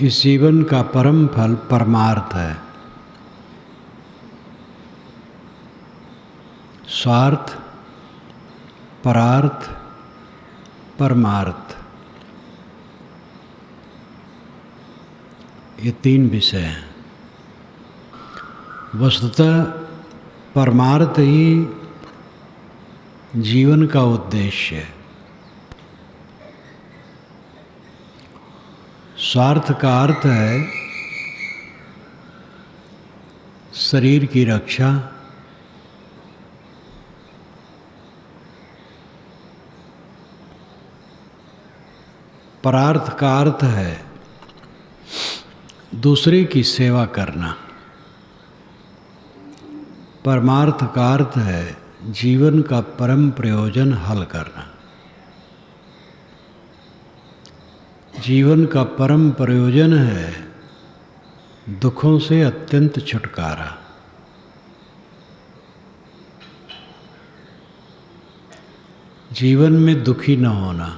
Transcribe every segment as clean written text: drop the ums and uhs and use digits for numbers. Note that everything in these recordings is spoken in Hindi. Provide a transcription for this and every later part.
इस जीवन का परम फल परमार्थ है। स्वार्थ, परार्थ, परमार्थ, ये तीन विषय हैं। वस्तुतः परमार्थ ही जीवन का उद्देश्य है। स्वार्थ का अर्थ है शरीर की रक्षा, परार्थ का अर्थ है दूसरे की सेवा करना, परमार्थ का अर्थ है जीवन का परम प्रयोजन हल करना। जीवन का परम प्रयोजन है दुखों से अत्यंत छुटकारा। जीवन में दुखी न होना।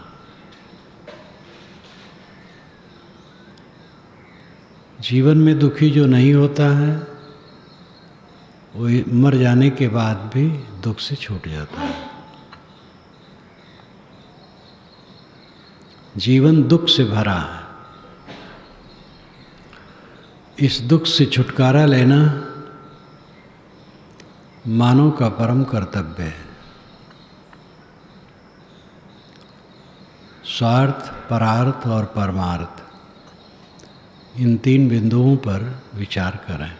जीवन में दुखी जो नहीं होता है वो मर जाने के बाद भी दुख से छूट जाता है। जीवन दुख से भरा है। इस दुख से छुटकारा लेना मानव का परम कर्तव्य है। स्वार्थ, परार्थ और परमार्थ, इन तीन बिंदुओं पर विचार करें।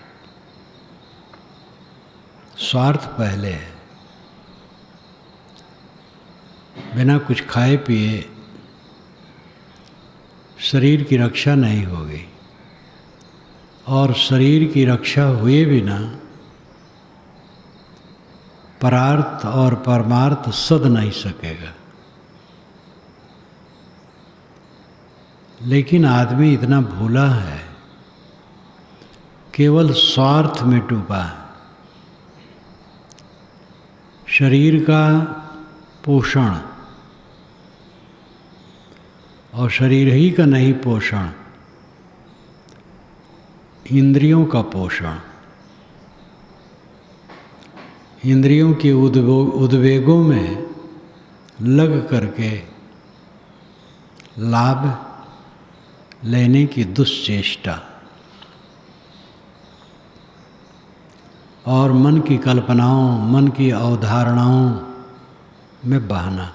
स्वार्थ पहले है। बिना कुछ खाए पिए शरीर की रक्षा नहीं होगी, और शरीर की रक्षा हुए बिना परार्थ और परमार्थ सद नहीं सकेगा। लेकिन आदमी इतना भूला है, केवल स्वार्थ में डूबा है। शरीर का पोषण और शरीर ही का नहीं पोषण, इंद्रियों का पोषण, इंद्रियों के उद्वेगों में लग करके लाभ लेने की दुश्चेष्टा और मन की कल्पनाओं, मन की अवधारणाओं में बहना।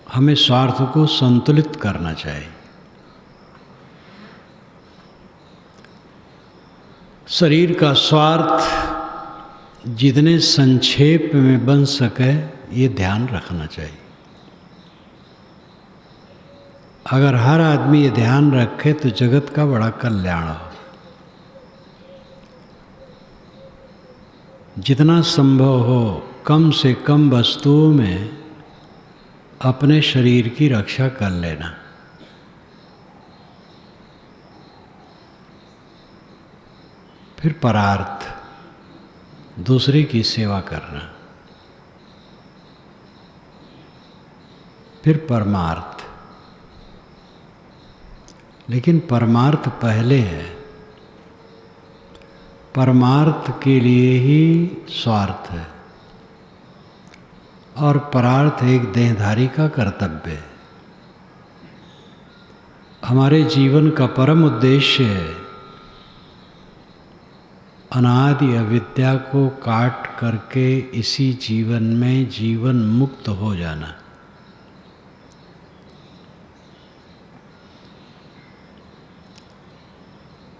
हमें स्वार्थ को संतुलित करना चाहिए। शरीर का स्वार्थ जितने संक्षेप में बन सके ये ध्यान रखना चाहिए। अगर हर आदमी ये ध्यान रखे तो जगत का बड़ा कल्याण हो। जितना संभव हो कम से कम वस्तुओं में अपने शरीर की रक्षा कर लेना। फिर परार्थ, दूसरे की सेवा करना। फिर परमार्थ, लेकिन परमार्थ पहले है। परमार्थ के लिए ही स्वार्थ है, और परार्थ एक देहधारी का कर्तव्य है। हमारे जीवन का परम उद्देश्य है अनादि अविद्या को काट करके इसी जीवन में जीवन मुक्त हो जाना।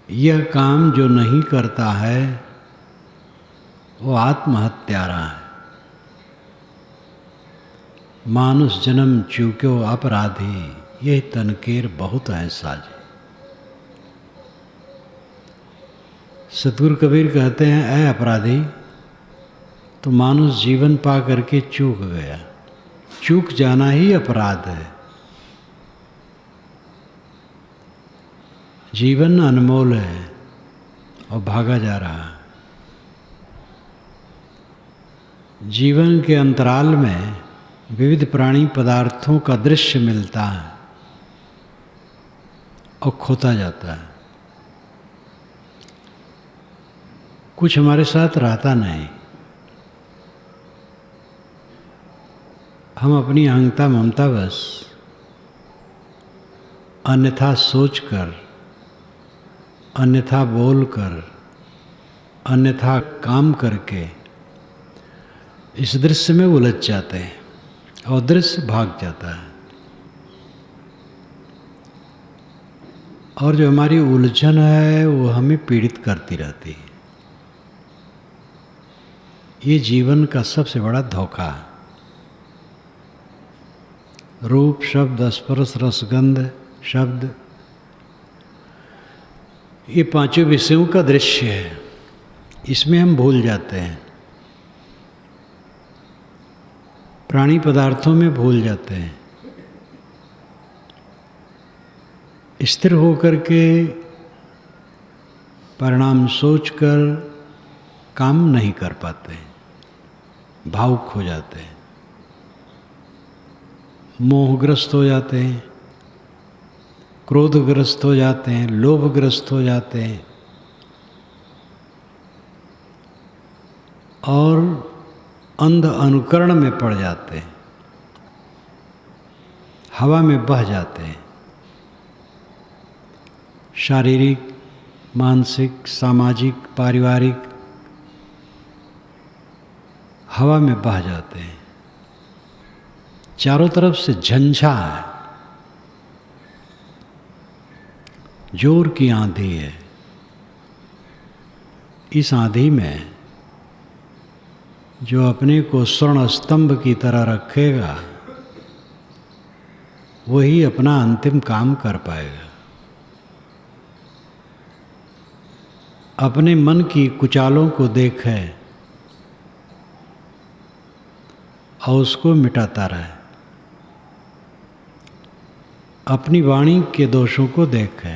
यह काम जो नहीं करता है वो आत्महत्यारा है। मानुष जन्म चूक्यो अपराधी, ये तनकेर बहुत है साजे। सतगुरु कबीर कहते हैं, ऐ अपराधी, तो मानुष जीवन पा करके चूक गया। चूक जाना ही अपराध है। जीवन अनमोल है और भागा जा रहा है। जीवन के अंतराल में विविध प्राणी पदार्थों का दृश्य मिलता है और खोता जाता है। कुछ हमारे साथ रहता नहीं। हम अपनी अहंता ममता बस अन्यथा सोचकर, अन्यथा बोलकर, अन्यथा काम करके इस दृश्य में उलझ जाते हैं और दृश्य भाग जाता है। और जो हमारी उलझन है वो हमें पीड़ित करती रहती है। ये जीवन का सबसे बड़ा धोखा है। रूप, शब्द, स्पर्श, रसगंध, शब्द, ये पांचों विषयों का दृश्य है। इसमें हम भूल जाते हैं, प्राणी पदार्थों में भूल जाते हैं। स्थिर होकर के परिणाम सोचकर काम नहीं कर पाते, भावुक हो जाते हैं, मोहग्रस्त हो जाते हैं, क्रोधग्रस्त हो जाते हैं, लोभग्रस्त हो जाते हैं और अंध अनुकरण में पड़ जाते हैं, हवा में बह जाते हैं। शारीरिक, मानसिक, सामाजिक, पारिवारिक हवा में बह जाते हैं। चारों तरफ से झंझा है, जोर की आंधी है। इस आंधी में जो अपने को स्वर्ण स्तंभ की तरह रखेगा वही अपना अंतिम काम कर पाएगा। अपने मन की कुचालों को देखे और उसको मिटाता रहे। अपनी वाणी के दोषों को देखे,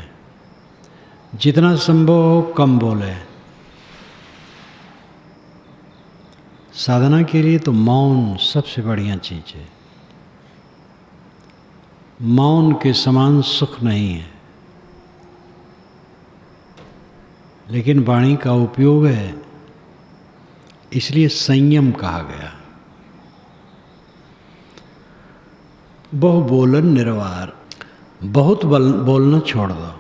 जितना संभव हो कम बोले। साधना के लिए तो मौन सबसे बढ़िया चीज है। मौन के समान सुख नहीं है, लेकिन वाणी का उपयोग है, इसलिए संयम कहा गया। बहु बोलन निर्वार, बहुत बोलना छोड़ दो।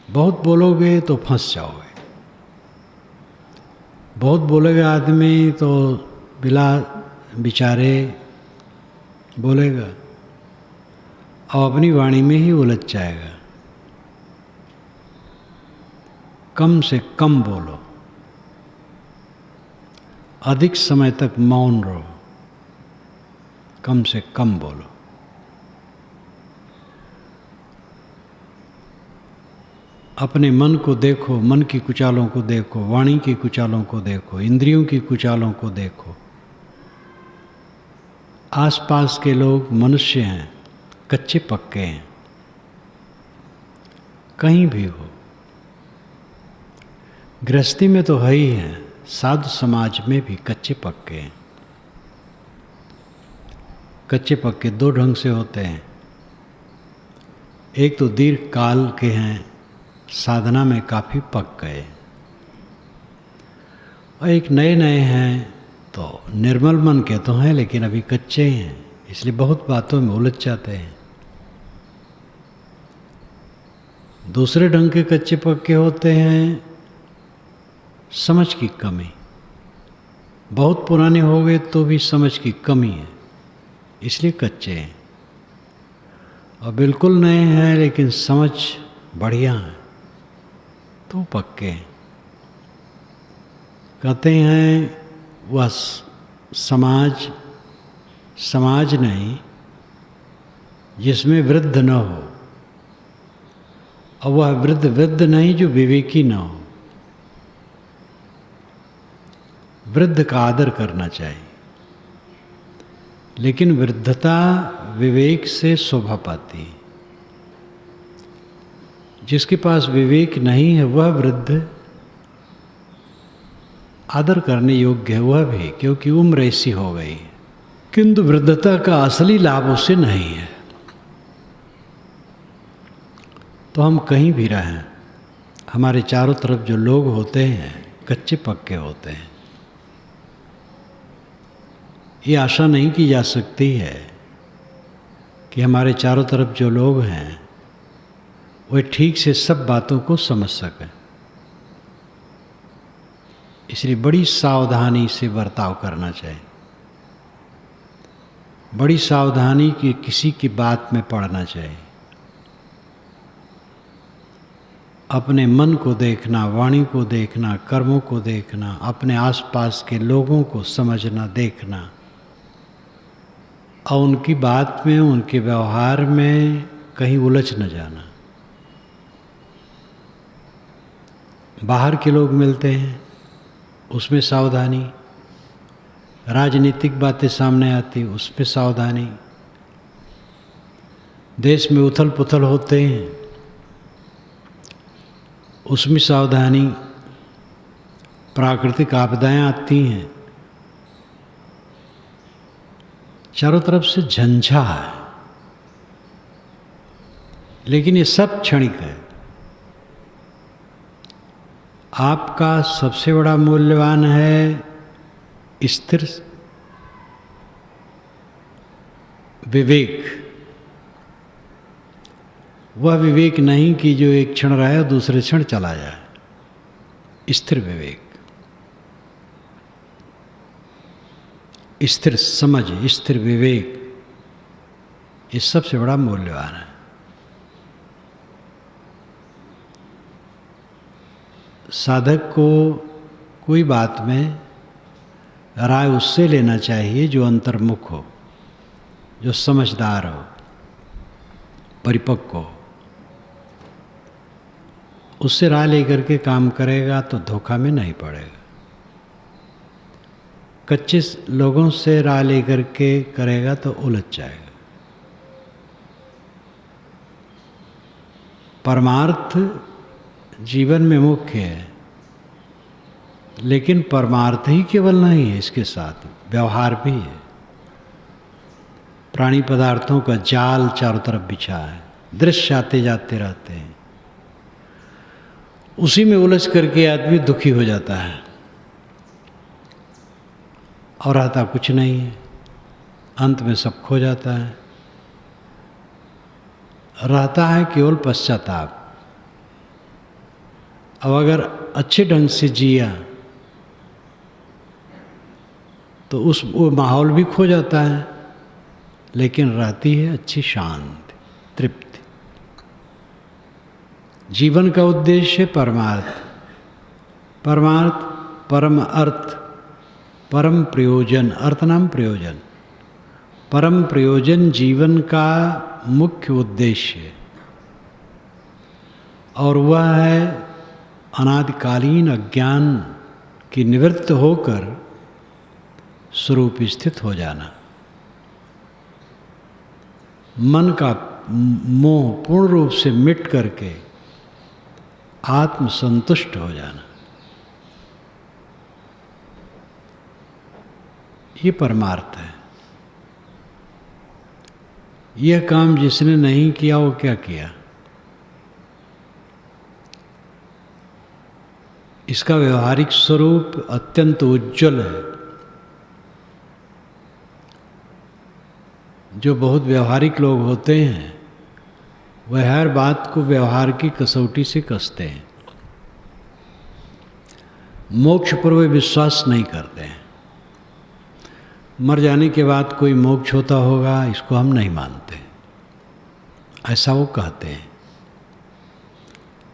बहुत बोलोगे तो फंस जाओगे। बहुत बोलेगा आदमी तो बिला बिचारे बोलेगा और अपनी वाणी में ही उलझ जाएगा। कम से कम बोलो, अधिक समय तक मौन रहो, कम से कम बोलो। अपने मन को देखो, मन की कुचालों को देखो, वाणी की कुचालों को देखो, इंद्रियों की कुचालों को देखो। आसपास के लोग मनुष्य हैं, कच्चे पक्के हैं, कहीं भी हो। गृहस्थी में तो है ही है, साधु समाज में भी कच्चे पक्के हैं। कच्चे पक्के दो ढंग से होते हैं। एक तो दीर्घ काल के हैं, साधना में काफ़ी पक गए, और एक नए नए हैं तो निर्मल मन के तो हैं लेकिन अभी कच्चे हैं, इसलिए बहुत बातों में उलझ जाते हैं। दूसरे ढंग के कच्चे पक्के होते हैं समझ की कमी। बहुत पुराने हो गए तो भी समझ की कमी है, इसलिए कच्चे हैं। और बिल्कुल नए हैं लेकिन समझ बढ़िया है तो पक्के हैं। कहते हैं वह समाज नहीं जिसमें वृद्ध न हो, और वह वृद्ध नहीं जो विवेकी न हो। वृद्ध का आदर करना चाहिए, लेकिन वृद्धता विवेक से शोभा पाती है। जिसके पास विवेक नहीं है वह वृद्ध आदर करने योग्य है, वह भी, क्योंकि उम्र ऐसी हो गई है। किंतु वृद्धता का असली लाभ उसे नहीं है। तो हम कहीं भी रहें, हमारे चारों तरफ जो लोग होते हैं कच्चे पक्के होते हैं। ये आशा नहीं की जा सकती है कि हमारे चारों तरफ जो लोग हैं वे ठीक से सब बातों को समझ सकें। इसलिए बड़ी सावधानी से बर्ताव करना चाहिए, बड़ी सावधानी की किसी की बात में पड़ना चाहिए। अपने मन को देखना, वाणी को देखना, कर्मों को देखना, अपने आसपास के लोगों को समझना, देखना, और उनकी बात में, उनके व्यवहार में कहीं उलझ न जाना। बाहर के लोग मिलते हैं, उसमें सावधानी। राजनीतिक बातें सामने आती, उसमें सावधानी। देश में उथल पुथल होते हैं, उसमें सावधानी। प्राकृतिक आपदाएं आती हैं, चारों तरफ से झंझा है। लेकिन ये सब क्षणिक है। आपका सबसे बड़ा मूल्यवान है स्थिर विवेक। वह विवेक नहीं कि जो एक क्षण रहे और दूसरे क्षण चला जाए। स्थिर विवेक, स्थिर समझ, स्थिर विवेक, ये सबसे बड़ा मूल्यवान है। साधक को कोई बात में राय उससे लेना चाहिए जो अंतर्मुख हो, जो समझदार हो, परिपक्व हो। उससे राय लेकर के काम करेगा तो धोखा में नहीं पड़ेगा। कच्चे लोगों से राय लेकर के करेगा तो उलझ जाएगा। परमार्थ जीवन में मुख्य है, लेकिन परमार्थ ही केवल नहीं है, इसके साथ व्यवहार भी है। प्राणी पदार्थों का जाल चारों तरफ बिछा है, दृश्य आते जाते रहते हैं, उसी में उलझ करके आदमी दुखी हो जाता है और रहता कुछ नहीं है। अंत में सब खो जाता है, रहता है केवल पश्चाताप। अब अगर अच्छे ढंग से जिया तो वो माहौल भी खो जाता है, लेकिन रहती है अच्छी शांति, तृप्ति। जीवन का उद्देश्य है परमार्थ। परमार्थ, परम अर्थ, परम प्रयोजन। अर्थ नाम प्रयोजन। परम प्रयोजन जीवन का मुख्य उद्देश्य है, और वह है अनादिकालीन अज्ञान की निवृत्त होकर स्वरूप स्थित हो जाना। मन का मोह पूर्ण रूप से मिट करके आत्म संतुष्ट हो जाना, ये परमार्थ है। यह काम जिसने नहीं किया वो क्या किया? इसका व्यवहारिक स्वरूप अत्यंत उज्ज्वल है। जो बहुत व्यवहारिक लोग होते हैं वह हर बात को व्यवहार की कसौटी से कसते हैं। मोक्ष पर वे विश्वास नहीं करते हैं। मर जाने के बाद कोई मोक्ष होता होगा, इसको हम नहीं मानते, ऐसा वो कहते हैं।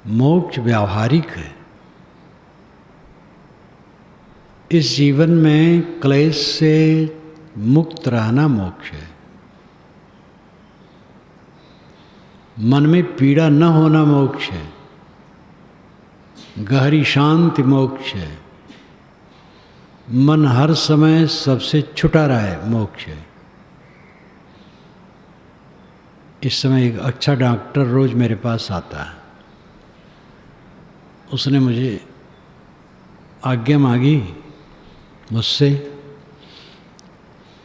मोक्ष व्यावहारिक है। इस जीवन में क्लेश से मुक्त रहना मोक्ष है। मन में पीड़ा न होना मोक्ष है। गहरी शांति मोक्ष है। मन हर समय सबसे छुटा रहे मोक्ष है। इस समय एक अच्छा डॉक्टर रोज मेरे पास आता है। उसने मुझे आज्ञा मांगी मुझसे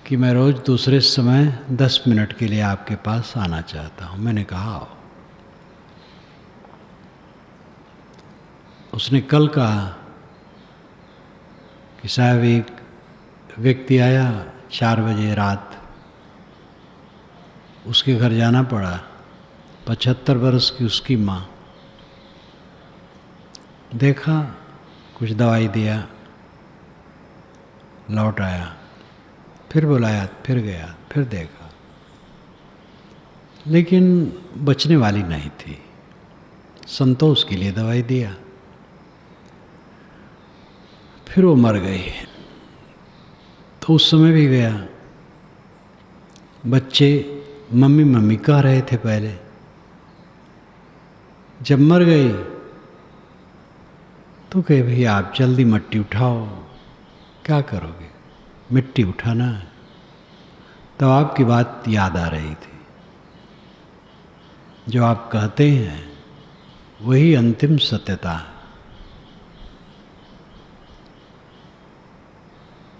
कि मैं रोज़ दूसरे समय 10 मिनट के लिए आपके पास आना चाहता हूँ। मैंने कहा आओ। उसने कल कहा कि साहब एक व्यक्ति आया 4 बजे रात, उसके घर जाना पड़ा। 75 वर्ष की उसकी माँ। देखा, कुछ दवाई दिया, लौट आया, फिर बुलाया, फिर गया, फिर देखा, लेकिन बचने वाली नहीं थी। संतोष के लिए दवाई दिया, फिर वो मर गई। तो उस समय भी गया। बच्चे मम्मी मम्मी कह रहे थे पहले, जब मर गई तो कहे भैया आप जल्दी मट्टी उठाओ। क्या करोगे, मिट्टी उठाना है। तो आपकी बात याद आ रही थी, जो आप कहते हैं वही अंतिम सत्यता है।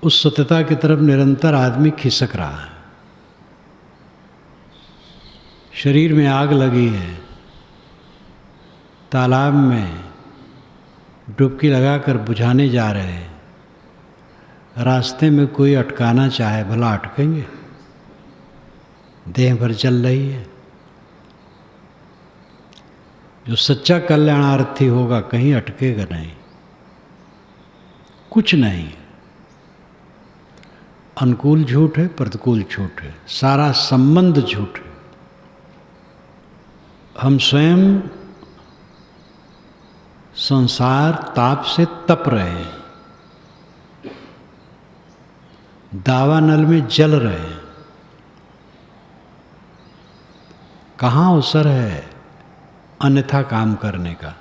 उस सत्यता की तरफ निरंतर आदमी खिसक रहा है। शरीर में आग लगी है, तालाब में डुबकी लगाकर बुझाने जा रहे हैं। रास्ते में कोई अटकाना चाहे, भला अटकेंगे? देह भर जल रही है। जो सच्चा कल्याणार्थी होगा कहीं अटकेगा नहीं, कुछ नहीं। अनुकूल झूठ है, प्रतिकूल झूठ है, सारा संबंध झूठ है। हम स्वयं संसार ताप से तप रहे हैं, दावानल में जल रहे हैं। कहाँ अवसर है अन्यथा काम करने का?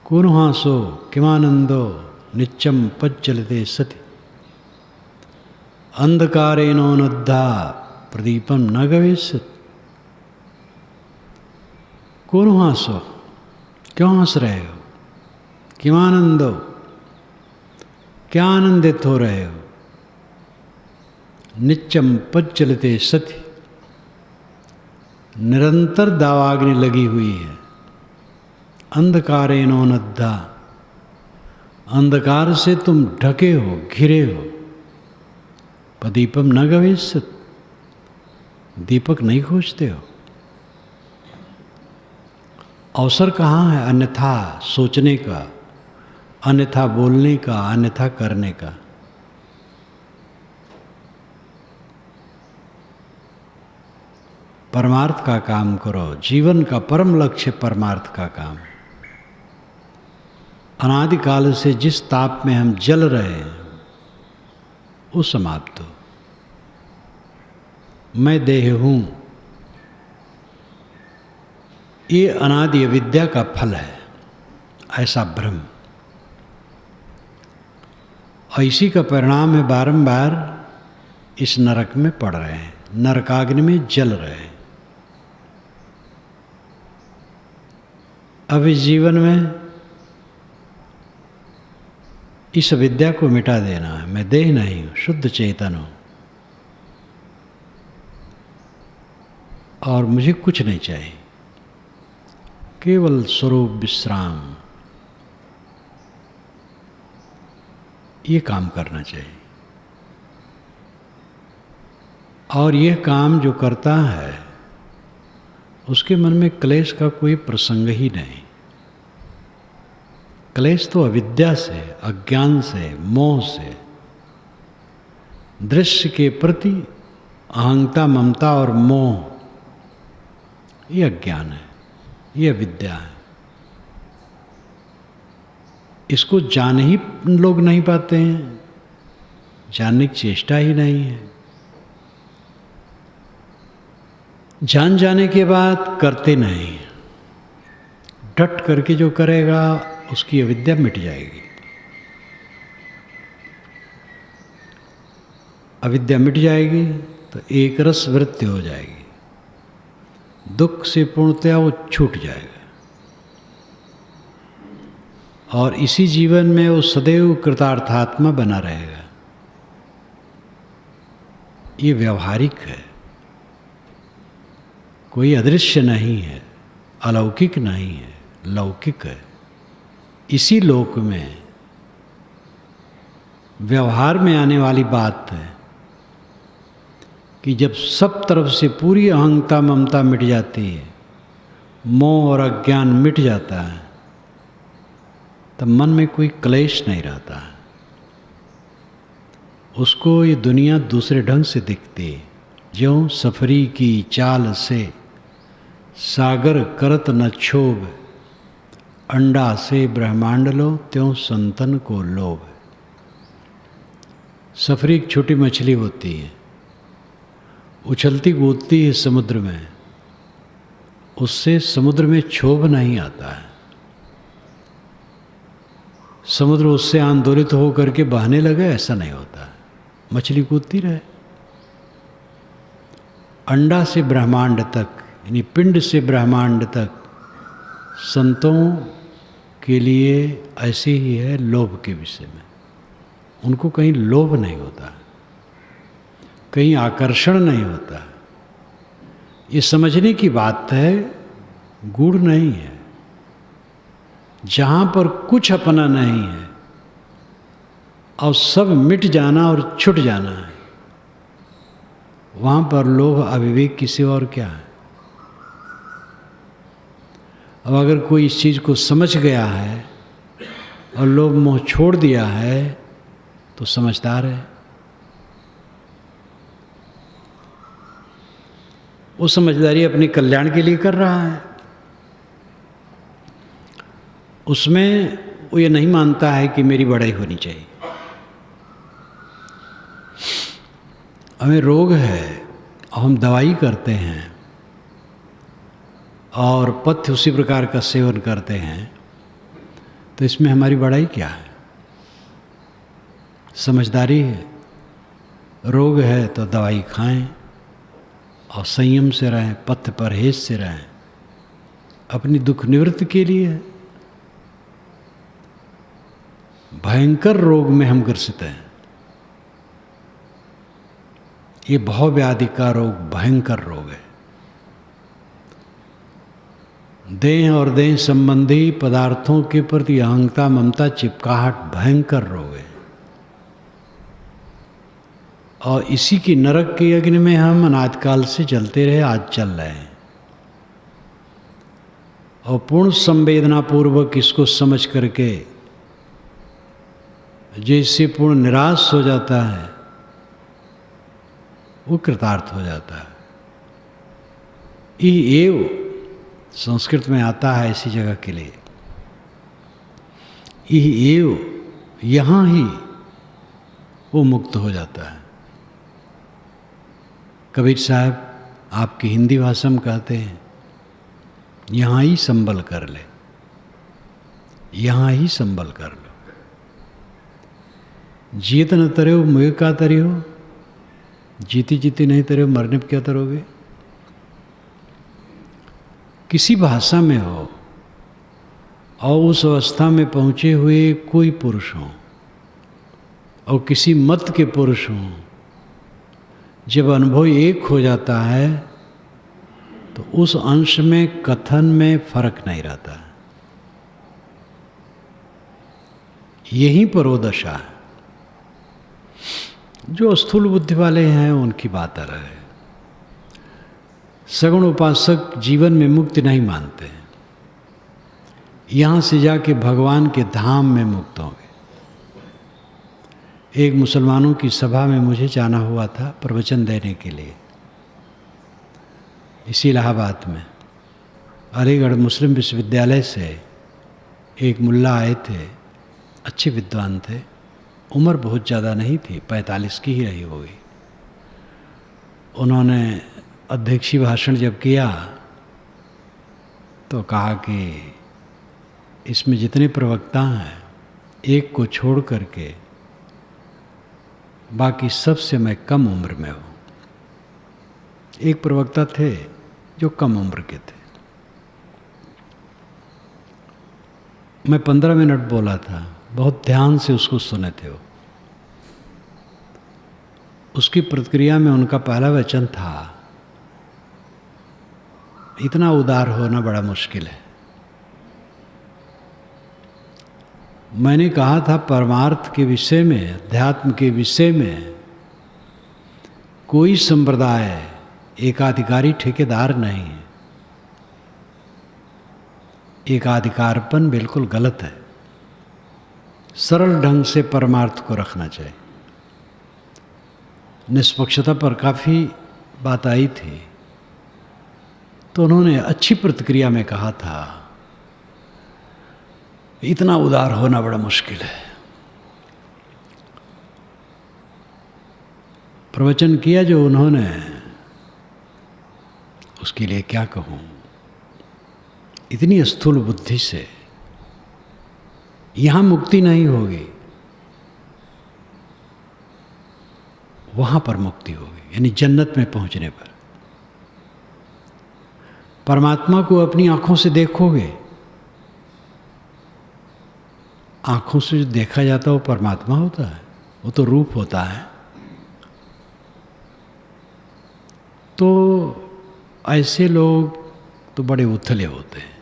कुर्हासो किमानंदो नित्यम पज्जलते सति अंधकारेणोनुद्धा प्रदीपम न गवेष्यति। कुर्हासो, क्यों हंस रहे हो? किमानंदो, क्या आनंदित हो रहे हो? नित्यम पज्जलते सति, निरंतर दावाग्नि लगी हुई है। अंधकारेणोनुद्धा, अंधकार से तुम ढके हो, घिरे हो। प्रदीपम न गवेष्यति, दीपक नहीं खोजते हो। अवसर कहाँ है अन्यथा सोचने का, अन्यथा बोलने का, अन्यथा करने का? परमार्थ का काम करो। जीवन का परम लक्ष्य परमार्थ का काम। अनादिकाल से जिस ताप में हम जल रहे हैं वो समाप्त हो। मैं देह हूं, ये अनादि विद्या का फल है, ऐसा भ्रम। और इसी का परिणाम है बारंबार इस नरक में पड़ रहे हैं, नरकाग्नि में जल रहे हैं। अब इस जीवन में इस विद्या को मिटा देना है। मैं देह नहीं हूं, शुद्ध चेतन हूं, और मुझे कुछ नहीं चाहिए, केवल स्वरूप विश्राम। ये काम करना चाहिए। और यह काम जो करता है उसके मन में क्लेश का कोई प्रसंग ही नहीं। क्लेश तो अविद्या से, अज्ञान से, मोह से, दृश्य के प्रति अहंता, ममता और मोह, ये अज्ञान है, ये अविद्या है। इसको जान ही लोग नहीं पाते हैं, जानने की चेष्टा ही नहीं है। जान जाने के बाद करते नहीं। डट करके जो करेगा उसकी अविद्या मिट जाएगी। अविद्या मिट जाएगी तो एक रस वृत्ति हो जाएगी, दुख से पूर्णतया वो छूट जाएगा। और इसी जीवन में वो सदैव कृतार्थात्मा बना रहेगा। ये व्यवहारिक है, कोई अदृश्य नहीं है, अलौकिक नहीं है, लौकिक है। इसी लोक में व्यवहार में आने वाली बात है कि जब सब तरफ से पूरी अहंता ममता मिट जाती है, मोह और अज्ञान मिट जाता है, तब मन में कोई क्लेश नहीं रहता है। उसको ये दुनिया दूसरे ढंग से दिखती है। ज्यों सफरी की चाल से सागर करत न क्षोभ, अंडा से ब्रह्मांड लो त्यों संतन को लोभ। सफरी एक छोटी मछली होती है, उछलती कूदती है समुद्र में, उससे समुद्र में क्षोभ नहीं आता है। समुद्र उससे आंदोलित होकर के बहने लगे, ऐसा नहीं होता। मछली कूदती रहे। अंडा से ब्रह्मांड तक, यानी पिंड से ब्रह्मांड तक, संतों के लिए ऐसे ही है लोभ के विषय में। उनको कहीं लोभ नहीं होता, कहीं आकर्षण नहीं होता। ये समझने की बात है, गूढ़ नहीं है। जहाँ पर कुछ अपना नहीं है और सब मिट जाना और छूट जाना है, वहाँ पर लोभ अविवेक की सिवा और क्या है। अब अगर कोई इस चीज़ को समझ गया है और लोभ मोह छोड़ दिया है तो समझदार है। वो समझदारी अपने कल्याण के लिए कर रहा है। उसमें वो ये नहीं मानता है कि मेरी बड़ाई होनी चाहिए। हमें रोग है और हम दवाई करते हैं और पथ्य उसी प्रकार का सेवन करते हैं, तो इसमें हमारी बड़ाई क्या है? समझदारी है। रोग है तो दवाई खाएं और संयम से रहें, पथ्य परहेज से रहें, अपनी दुख निवृत्ति के लिए। भयंकर रोग में हम ग्रसित हैं। ये भवव्याधि का रोग भयंकर रोग है। देह और देह संबंधी पदार्थों के प्रति अहंता ममता चिपकाहट भयंकर रोग है। और इसी की नरक के अग्नि में हम अनादिकाल से चलते रहे, आज चल रहे हैं। और पूर्ण संवेदना पूर्वक इसको समझ करके जैसे पूर्ण निराश हो जाता है, वो कृतार्थ हो जाता है। ई एव संस्कृत में आता है ऐसी जगह के लिए। ई एव, यहाँ ही वो मुक्त हो जाता है। कबीर साहब आपकी हिंदी भाषा में कहते हैं, यहाँ ही संबल कर ले, यहाँ ही संबल कर लो। जीत न तरे हो मुझे क्या तरी हो, जीती जीती नहीं तरे हो मरने पर क्या तरोगे। किसी भाषा में हो और उस अवस्था में पहुँचे हुए कोई पुरुष हो और किसी मत के पुरुष हों, जब अनुभव एक हो जाता है तो उस अंश में कथन में फर्क नहीं रहता। यहीं पर वो दशा है। जो स्थूल बुद्धि वाले हैं उनकी बात अलग है। सगुण उपासक जीवन में मुक्ति नहीं मानते। यहाँ से जाके भगवान के धाम में मुक्त होंगे। एक मुसलमानों की सभा में मुझे जाना हुआ था प्रवचन देने के लिए, इसी इलाहाबाद में। अलीगढ़ मुस्लिम विश्वविद्यालय से एक मुल्ला आए थे, अच्छे विद्वान थे, उम्र बहुत ज़्यादा नहीं थी, 45 की ही रही होगी। उन्होंने अध्यक्षीय भाषण जब किया तो कहा कि इसमें जितने प्रवक्ता हैं, एक को छोड़ करके बाकी सबसे मैं कम उम्र में हूँ। एक प्रवक्ता थे जो कम उम्र के थे। मैं 15 मिनट बोला था, बहुत ध्यान से उसको सुने थे वो। उसकी प्रतिक्रिया में उनका पहला वचन था, इतना उदार होना बड़ा मुश्किल है। मैंने कहा था परमार्थ के विषय में, अध्यात्म के विषय में कोई संप्रदाय एकाधिकारी ठेकेदार नहीं है। एकाधिकारपन बिल्कुल गलत है। सरल ढंग से परमार्थ को रखना चाहिए। निष्पक्षता पर काफ़ी बात आई थी, तो उन्होंने अच्छी प्रतिक्रिया में कहा था, इतना उदार होना बड़ा मुश्किल है। प्रवचन किया जो उन्होंने, उसके लिए क्या कहूँ। इतनी स्थूल बुद्धि से यहाँ मुक्ति नहीं होगी, वहाँ पर मुक्ति होगी, यानी जन्नत में पहुँचने पर। परमात्मा को अपनी आँखों से देखोगे, आँखों से जो देखा जाता है वो परमात्मा होता है, वो तो रूप होता है। तो ऐसे लोग तो बड़े उथले होते हैं,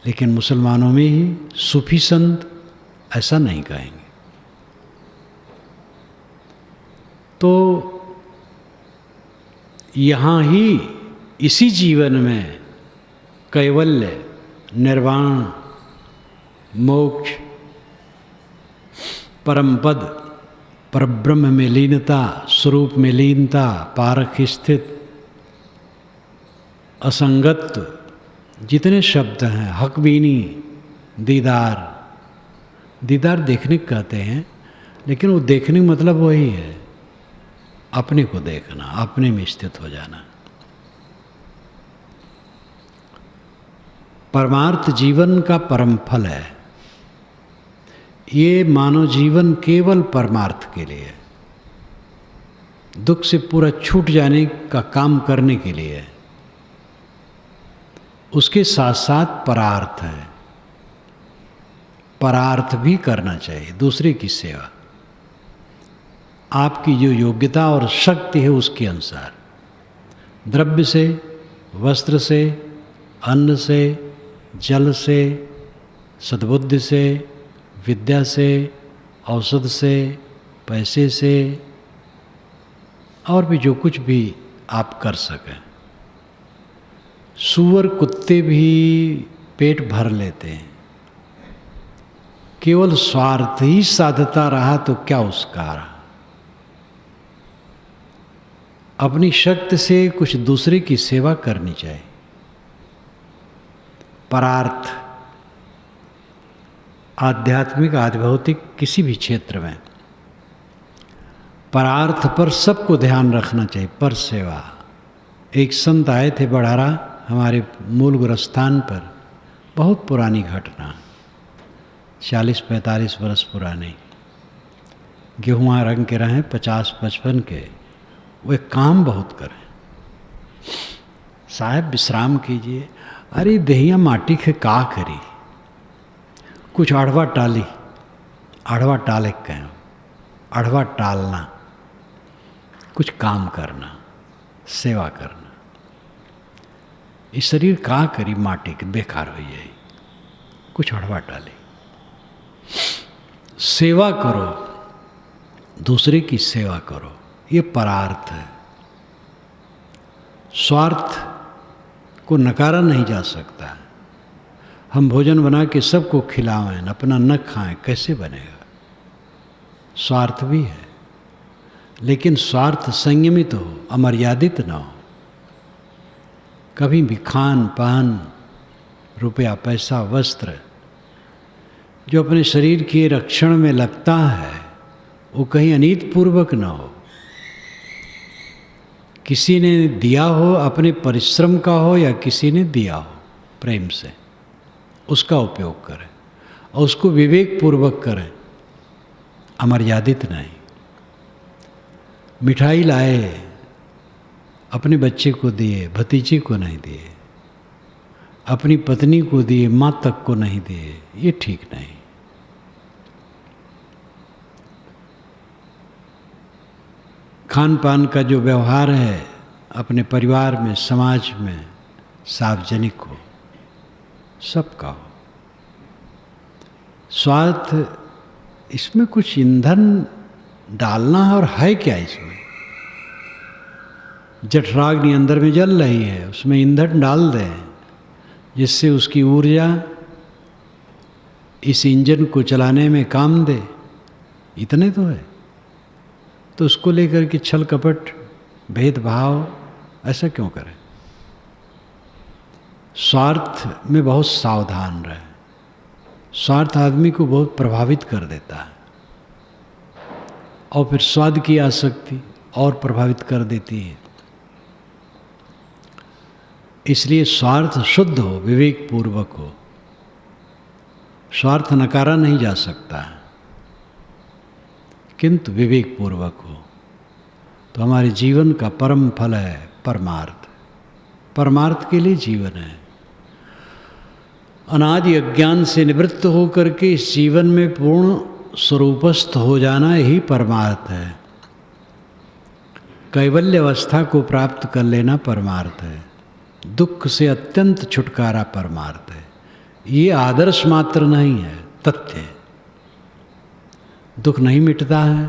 लेकिन मुसलमानों में ही सूफी संत ऐसा नहीं कहेंगे। तो यहाँ ही इसी जीवन में कैवल्य, निर्वाण, मोक्ष, परमपद, परब्रह्म में लीनता, स्वरूप में लीनता, पारख स्थित, असंगत्व, जितने शब्द हैं, हकबीनी, दीदार। दीदार देखने को कहते हैं, लेकिन वो देखने का मतलब वही है, अपने को देखना, अपने में स्थित हो जाना। परमार्थ जीवन का परम फल है। ये मानव जीवन केवल परमार्थ के लिए, दुख से पूरा छूट जाने का काम करने के लिए है। उसके साथ साथ परार्थ है, परार्थ भी करना चाहिए, दूसरे की सेवा, आपकी जो योग्यता और शक्ति है उसके अनुसार, द्रव्य से, वस्त्र से, अन्न से, जल से, सद्बुद्धि से, विद्या से, औषध से, पैसे से, और भी जो कुछ भी आप कर सकें। सूअर कुत्ते भी पेट भर लेते हैं, केवल स्वार्थ ही साधता रहा तो क्या उसका रहा। अपनी शक्ति से कुछ दूसरे की सेवा करनी चाहिए। परार्थ, आध्यात्मिक, आध्यात्मिक किसी भी क्षेत्र में परार्थ पर सबको ध्यान रखना चाहिए। पर सेवा। एक संत आए थे बड़ारा, हमारे मूल गुरस्थान पर, बहुत पुरानी घटना, 40-45 वर्ष पुरानी। गेहूँ रंग के रहें 50-55 के, वे काम बहुत करें। साहब विश्राम कीजिए। अरे दहिया माटी के का करी, कुछ अड़वा टाली, अड़वा टाले कहें, अड़वा टालना, कुछ काम करना, सेवा करना। इस शरीर का करी माटी के, बेकार हो जाए, कुछ अड़वा टाले। सेवा करो, दूसरे की सेवा करो, ये परार्थ है। स्वार्थ को नकारा नहीं जा सकता। हम भोजन बना के सबको खिलावें, अपना न खाएं, कैसे बनेगा? स्वार्थ भी है, लेकिन स्वार्थ संयमित हो, अमर्यादित न हो। कभी भी खान पान, रुपया पैसा, वस्त्र जो अपने शरीर के रक्षण में लगता है, वो कहीं अनीत पूर्वक न हो। किसी ने दिया हो, अपने परिश्रम का हो, या किसी ने दिया हो प्रेम से, उसका उपयोग करें और उसको विवेक पूर्वक करें, अमर्यादित नहीं। मिठाई लाए, अपने बच्चे को दिए, भतीजे को नहीं दिए, अपनी पत्नी को दिए, माँ तक को नहीं दिए, ये ठीक नहीं। खान पान का जो व्यवहार है अपने परिवार में, समाज में, सार्वजनिक हो, सबका हो। स्वार्थ, इसमें कुछ ईंधन डालना है, और है क्या इसमें? जठराग्नि अंदर में जल रही है, उसमें ईंधन डाल दें जिससे उसकी ऊर्जा इस इंजन को चलाने में काम दे, इतने तो है। तो उसको लेकर के छल कपट, भेदभाव ऐसा क्यों करें? स्वार्थ में बहुत सावधान रहे। स्वार्थ आदमी को बहुत प्रभावित कर देता है, और फिर स्वाद की आसक्ति और प्रभावित कर देती है। इसलिए स्वार्थ शुद्ध हो, विवेक पूर्वक हो। स्वार्थ नकारा नहीं जा सकता है, किंतु विवेक पूर्वक हो तो हमारे जीवन का परम फल है परमार्थ। परमार्थ के लिए जीवन है। अनादि अज्ञान से निवृत्त होकर के इस जीवन में पूर्ण स्वरूपस्थ हो जाना यही परमार्थ है। कैवल्य अवस्था को प्राप्त कर लेना परमार्थ है। दुख से अत्यंत छुटकारा परमार्थ है। ये आदर्श मात्र नहीं है, तथ्य है। दुख नहीं मिटता है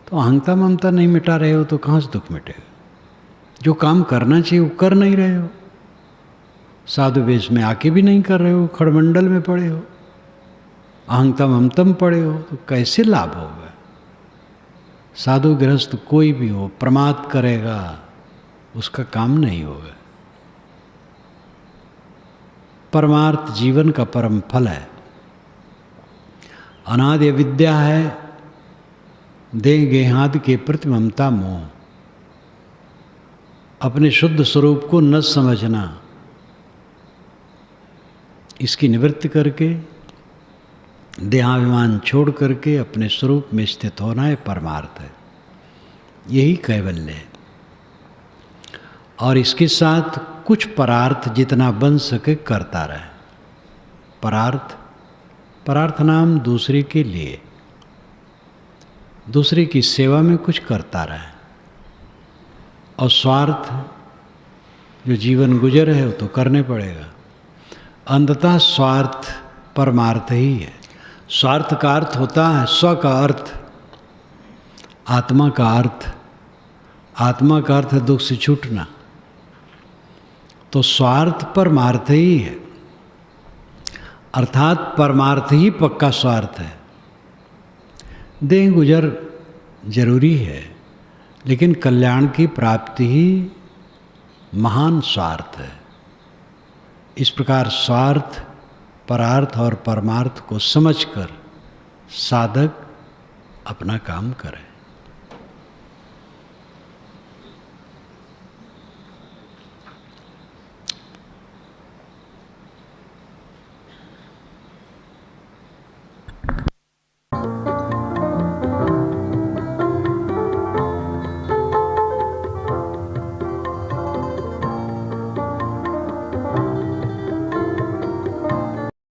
तो अहंता ममता नहीं मिटा रहे हो तो कहाँ से दुख मिटेगा? जो काम करना चाहिए वो कर नहीं रहे हो, साधु वेश में आके भी नहीं कर रहे हो, खड़मंडल में पड़े हो, अहंता ममतम पड़े हो, तो कैसे लाभ होगा? साधु गृहस्थ कोई भी हो, प्रमाद करेगा उसका काम नहीं होगा। परमार्थ जीवन का परम फल है। अनादि विद्या है देह गेहादि के प्रति ममता मोह। अपने शुद्ध स्वरूप को न समझना, इसकी निवृत्ति करके देहाभिमान छोड़ करके अपने स्वरूप में स्थित होना है परमार्थ है। यही कैवल्य है। और इसके साथ कुछ परार्थ जितना बन सके करता रहे। परार्थ, परार्थ नाम दूसरे के लिए, दूसरे की सेवा में कुछ करता रहे। और स्वार्थ जो जीवन गुजर है वो तो करने पड़ेगा। अंततः स्वार्थ परमार्थ ही है। स्वार्थ का अर्थ होता है स्व का अर्थ, आत्मा का अर्थ। आत्मा का अर्थ है दुख से छूटना। तो स्वार्थ परमार्थ ही है, अर्थात परमार्थ ही पक्का स्वार्थ है। देह गुजर जरूरी है, लेकिन कल्याण की प्राप्ति ही महान स्वार्थ है। इस प्रकार स्वार्थ, परार्थ और परमार्थ को समझकर साधक अपना काम करे।